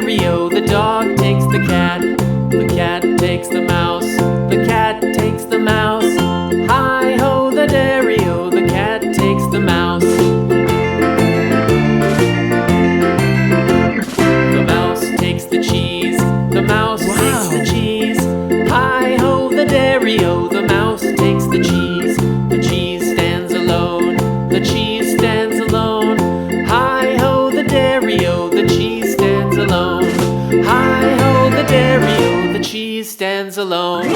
dairy-o. The dog takes the cat. The cat takes the mouse. The cat takes the mouse. Hi-ho, the dairy-o. The cat takes the mouse. The mouse takes the cheese. The mouse takes the cheese. Hi-ho, the dairy-o. The mouse takes the cheese. The cheese stands alone. The cheese stands alone. Hi-ho, the dairy-o. The cheese stands alone. Hi-ho, the dairy-o. The cheese stands alone.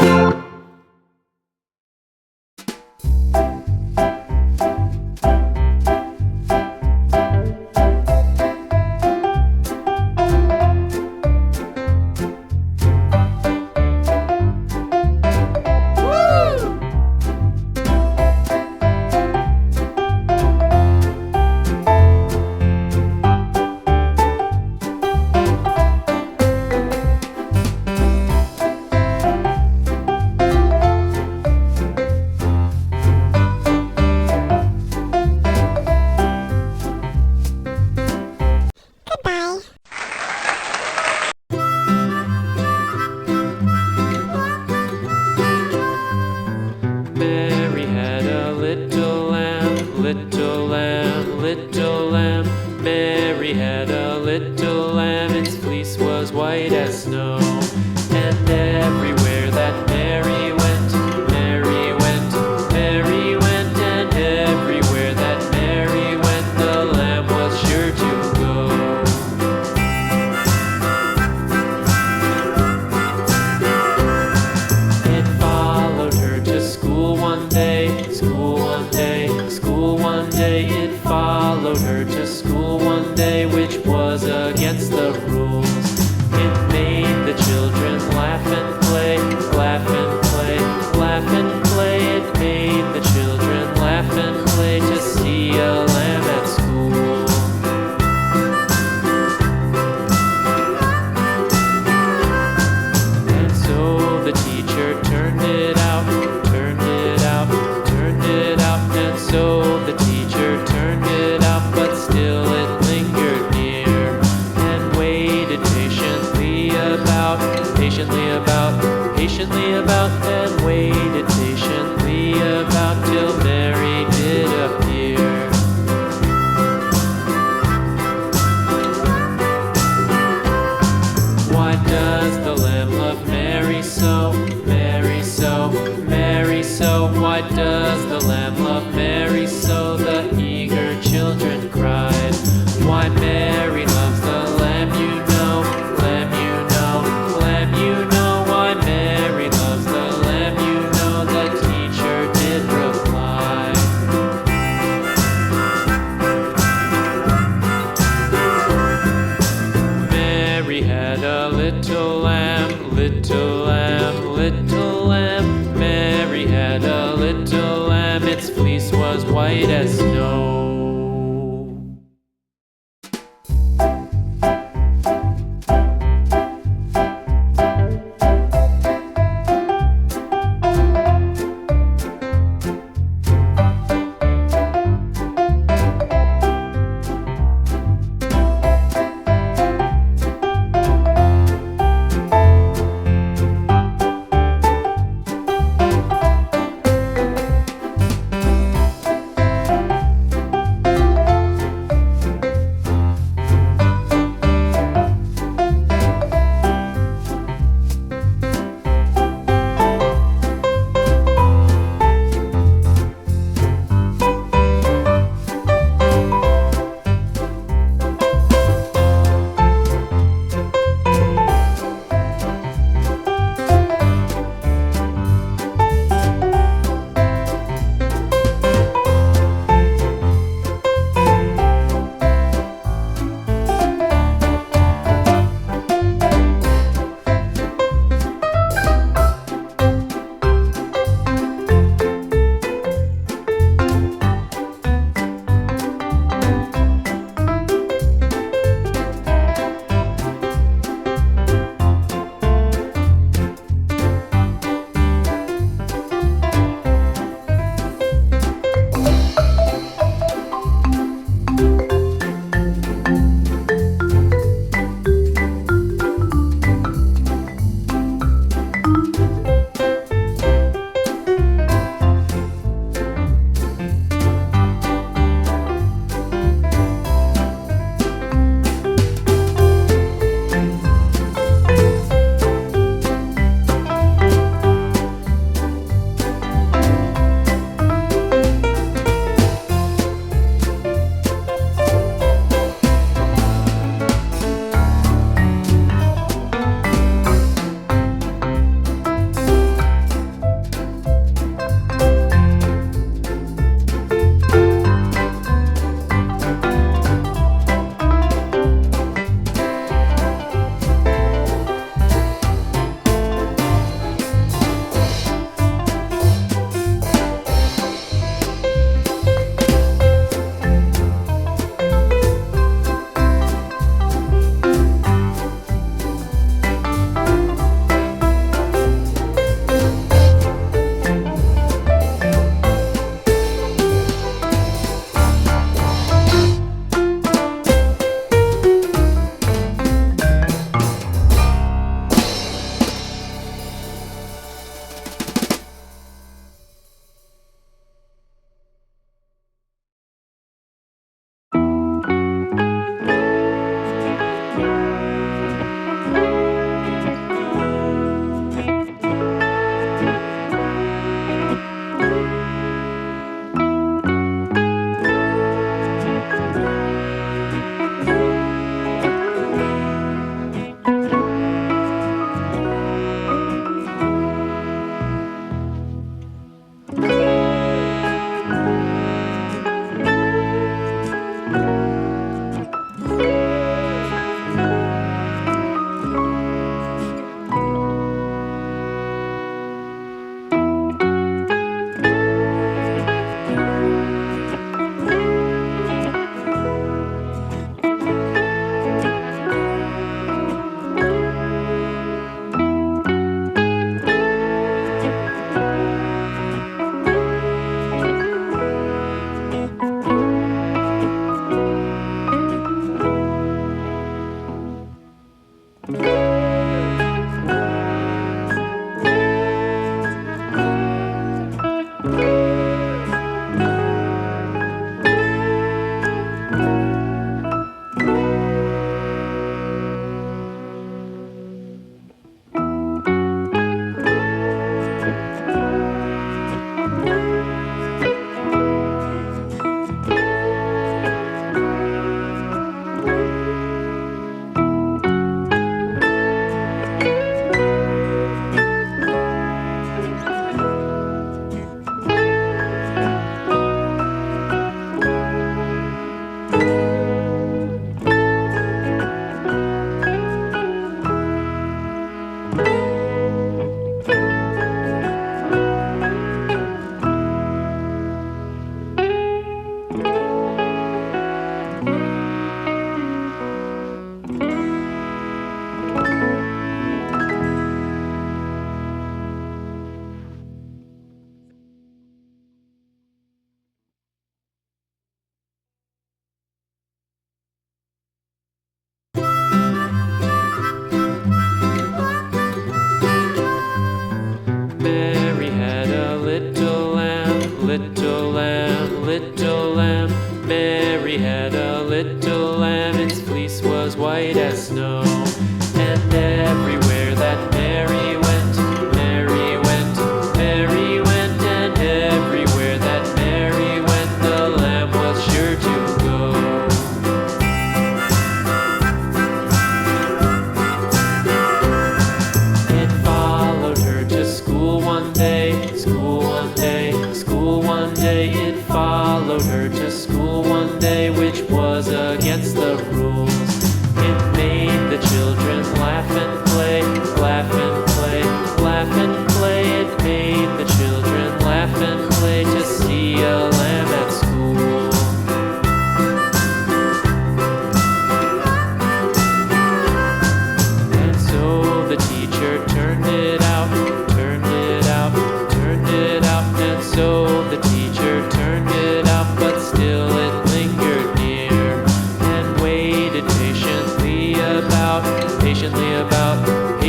Mary had a little lamb, little lamb, little lamb. Mary had a little lamb, its fleece was white as snow. And everywhere that Mary went, Mary went, Mary went. And everywhere that Mary went, the lamb was sure to go. It followed her to school one day, school one day, school one day. It followed her to school one day, which was against the rules. It made the children laugh and play, laugh and play, laugh and play. It made the children laugh and play to see a lamb at school. And so the teacher turned it out, turned it out, turned it out. And so the teacher turned it out, but still it lingered near and waited patiently about, patiently about, patiently about, and waited patiently about till Mary did appear. Why does the lamb love Mary so, Mary so, Mary so? Why does the lamb love Mary so? The eager children cried. Why Mary loves the lamb, you know, lamb, you know, lamb, you know. Why Mary loves the lamb, you know, the teacher did reply. Mary had a little lamb, little lamb, little lamb. Mary had a little lamb, its fleece was white as snow.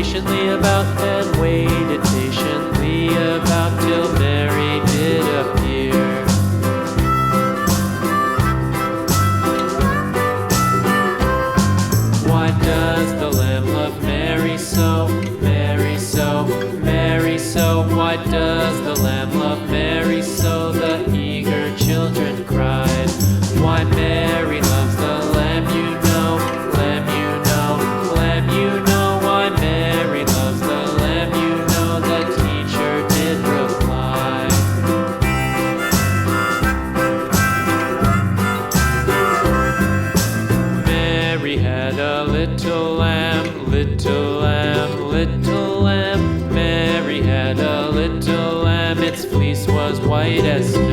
patiently about and waited patiently about till Mary did appear. Why does the lamb love Mary so, Mary so, Mary so? Why does the lamb love Mary so? The eager children cried. Why Mary loves the lamb, you know, lamb, you know, lamb, you know. Why Mary loves the lamb, you know, the teacher did reply. Mary had a little lamb, little lamb, little lamb. Mary had a little lamb, its fleece was white as snow.